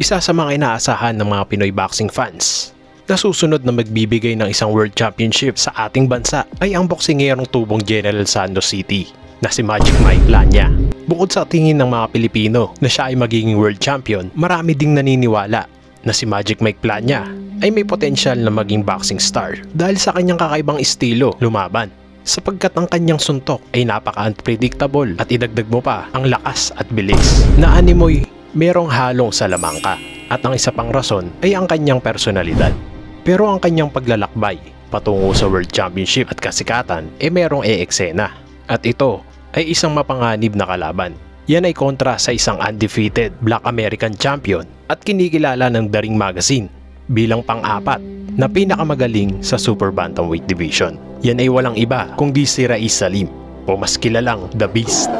isa sa mga inaasahan ng mga Pinoy boxing fans. Nasusunod na magbibigay ng isang World Championship sa ating bansa ay ang boksingerong tubong General Santos City na si Magic Mike Plania. Bukod sa tingin ng mga Pilipino na siya ay magiging World Champion, marami ding naniniwala na si Magic Mike Plania ay may potensyal na maging boxing star dahil sa kanyang kakaibang estilo lumaban. Sapagkat ang kanyang suntok ay napaka-unpredictable at idagdag mo pa ang lakas at bilis na animoy merong halong salamangka, at ang isa pang rason ay ang kanyang personalidad. Pero ang kanyang paglalakbay patungo sa World Championship at kasikatan ay merong eksena, at ito ay isang mapanganib na kalaban. Yan ay kontra sa isang undefeated Black American Champion at kinikilala ng The Ring Magazine bilang pang-apat na pinakamagaling sa Super Bantamweight Division. Yan ay walang iba kundi si Raiz Salim, o mas kilalang The Beast,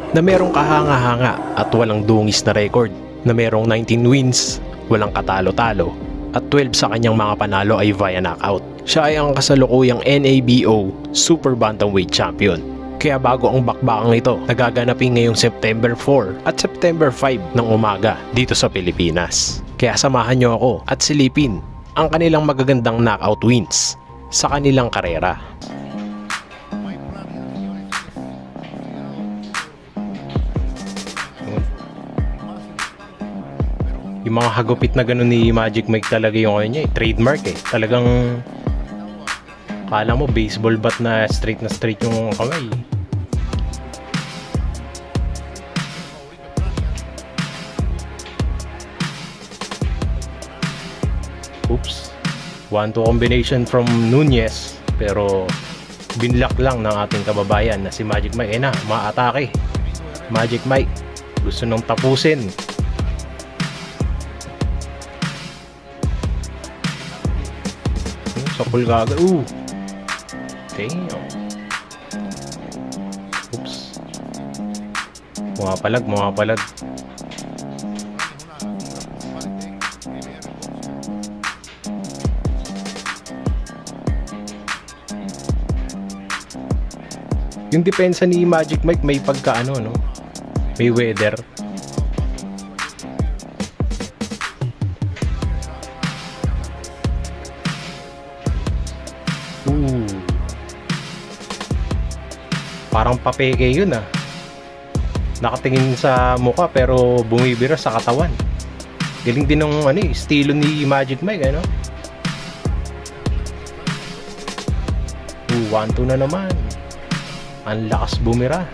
na merong kahanga-hanga at walang dungis na record na merong 19 wins, walang katalo-talo, at 12 sa kanyang mga panalo ay via knockout. Siya ay ang kasalukuyang NABO Super Bantamweight Champion. Kaya bago ang bakbakang ito, nagaganapin ngayong September 4 at September 5 ng umaga dito sa Pilipinas. Kaya samahan nyo ako at silipin ang kanilang magagandang knockout wins sa kanilang karera. Yung mga hagupit na gano'n ni Magic Mike talaga yung niya, trademark Talagang kala mo baseball bat na straight yung kamay. Oops. 1-2 combination from Nunez, pero binlock lang ng ating kababayan na si Magic Mike. Na, maatake. Magic Mike gusto nang tapusin. Sapul kaagad. Damn. Oops. Mumapalag. Yung depensa ni Magic Mike may pagkaano, no? May weather. Parang papeke yun Nakatingin sa mukha pero bumibira sa katawan. Galing din ng estilo ni Magic Mike, 1-2 na naman. Ang lakas bumira.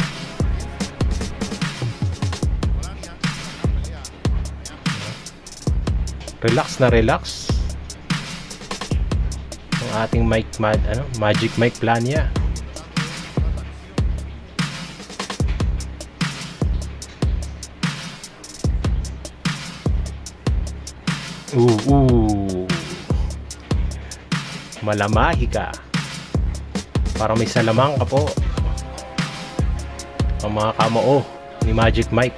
Relax na relax ang ating Magic Mike Plania. Malamahi ka. Parang may salamang ka po. Ang mga kamao ni Magic Mike.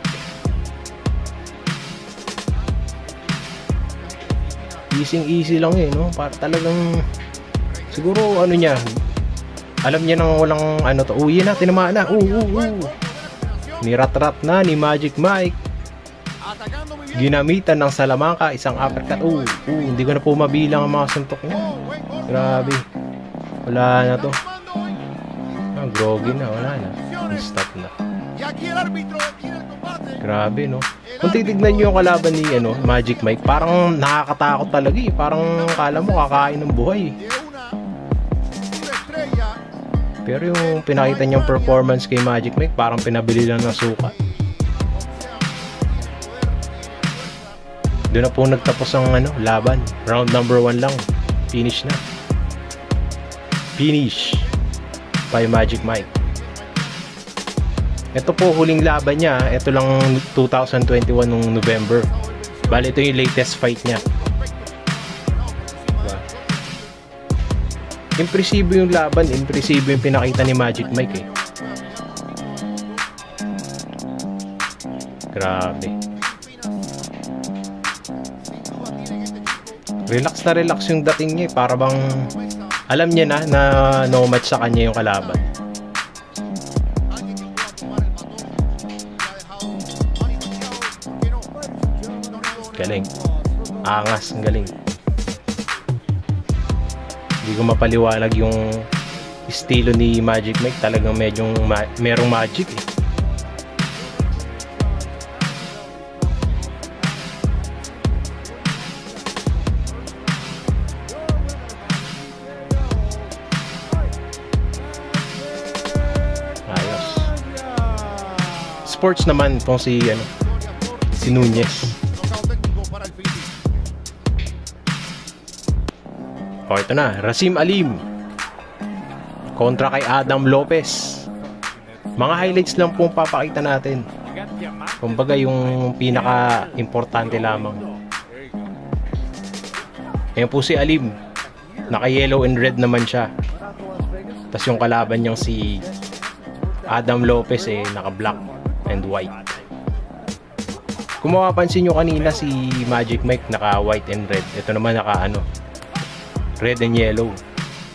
Easy lang no? Para talagang siguro niya. Alam niya nang walang yun na, tinamaan na. Nirat-rat na ni Magic Mike. Ginamitan ng salamangka, isang uppercut. Hindi ko na po mabilang ang mga suntok niya. Grabe. Wala na to. Groggy na, wala na. Stop na. Grabe, no? Kung titignan nyo yung kalaban ni Magic Mike, parang nakakatakot talaga Parang kala mo kakain ng buhay. Pero yung pinakita niyang performance kay Magic Mike, parang pinabili lang ng suka. Doon na po nagtapos ang laban. Round number 1 lang. Finish na. Finish by Magic Mike. Ito po huling laban niya. Ito lang 2021 nung November. Bali ito yung latest fight niya. Diba? Impresibo yung laban. Impresibo yung pinakita ni Magic Mike Grabe. Relax na relax yung dating niya Para bang alam niya na no match sa kanya yung kalaban. Galing. Angas, ang galing. Hindi ko mapaliwanag yung estilo ni Magic Mike. Talagang medyo merong magic eh. Ayos. Sports naman kung si Nunez. O, ito na, Rasim Alim kontra kay Adam Lopez. Mga highlights lang pong papakita natin. Kumbaga yung pinaka-importante lamang. Ayan po si Alim. Naka-yellow and red naman siya. Tapos yung kalaban niyang si Adam Lopez naka-black and white. Kung mapapansin nyo kanina si Magic Mike naka-white and red. Ito naman naka red and yellow.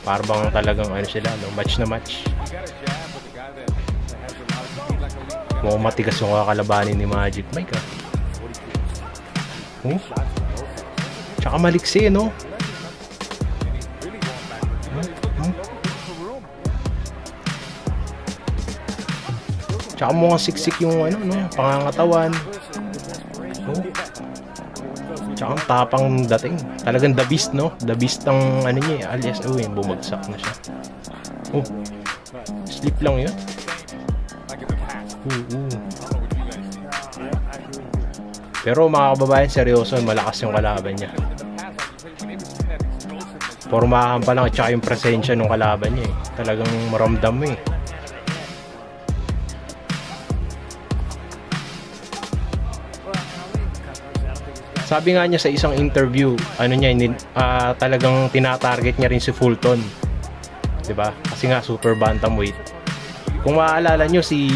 Para bang talagang sila, match na match. Mukhang matigas yung kakalabanin ni Magic Mike Tsaka maliksi, no? Tsaka mukhang siksik yung pangangatawan. Tsaka ang tapang dating. Talagang the beast, no? The beast ng niya, alias, bumagsak na siya. Sleep lang yun. Pero mga kababayan, seryoso, malakas yung kalaban niya. Pormahan pa lang at saka yung presensya ng kalaban niya Talagang maramdam mo Sabi nga niya sa isang interview, talagang tinatarget niya rin si Fulton. 'Di ba? Kasi nga super bantamweight. Kung maaalala niyo si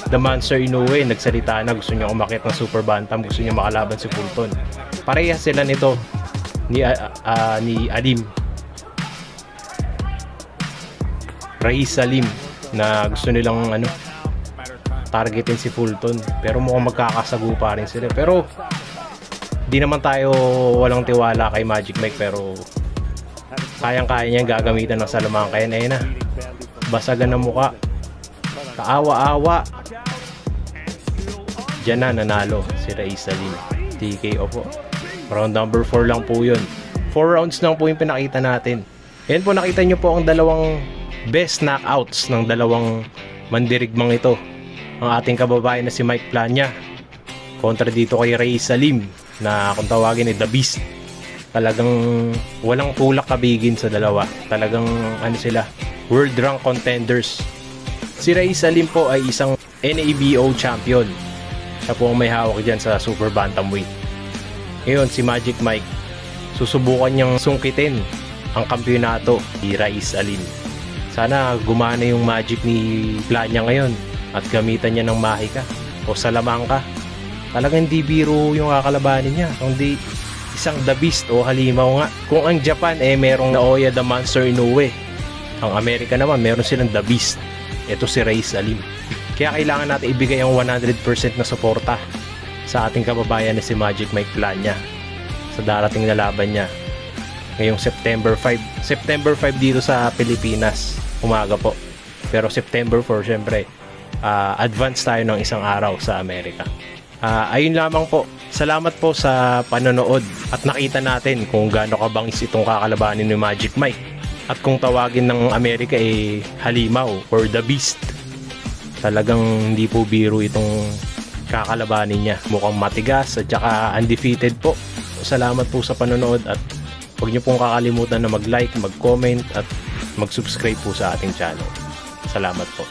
The Monster Inoue, nagsalita na gusto niya umakyat ng super bantam, gusto niya makalaban si Fulton. Parehas sila nito ni Alim. Raiz Salim na gusto nilang targetin si Fulton, pero mukhang magkakasagupa rin sila. Pero di naman tayo walang tiwala kay Magic Mike, pero kayang-kaya niyang gagamitan ng salamangka yan. Basagan ng muka, kaawa-awa. Diyan na nanalo si Raiz Salim. TKO po. Round number 4 lang po yun. 4 rounds lang po yung pinakita natin. Yan po, nakita nyo po ang dalawang best knockouts ng dalawang mandirigmang ito. Ang ating kababayan na si Mike Plania kontra dito kay Raiz Salim, na kung tawagin The Beast. Talagang walang tulak kabigin sa dalawa. Talagang sila, world rank contenders. Si Raiz Salim po ay isang NABO champion. Siya po ang may hawak dyan sa super bantamweight. Ngayon si Magic Mike, susubukan niyang sungkitin ang kampyonato ni Raiz Salim. Sana gumana yung magic ni Plania ngayon at gamitan niya ng mahika o salamangka. Talagang hindi biro yung kakalabanin niya, kundi isang The Beast o halimaw nga. Kung ang Japan merong Naoya The Monster Inoue, ang Amerika naman meron silang The Beast. Ito si Raiz Salim. Kaya kailangan natin ibigay ang 100% na suporta sa ating kababayan na si Magic Mike Plania sa darating na laban niya ngayong September 5. September 5 dito sa Pilipinas, umaga po. Pero September 4 syempre, advance tayo ng isang araw sa Amerika. Ayun lamang po. Salamat po sa panonood at nakita natin kung gaano kabangis itong kakalabanin ni Magic Mike. At kung tawagin ng Amerika halimaw or The Beast. Talagang hindi po biro itong kakalabanin niya. Mukhang matigas at saka undefeated po. Salamat po sa panonood at huwag niyo pong kakalimutan na mag-like, mag-comment at mag-subscribe po sa ating channel. Salamat po.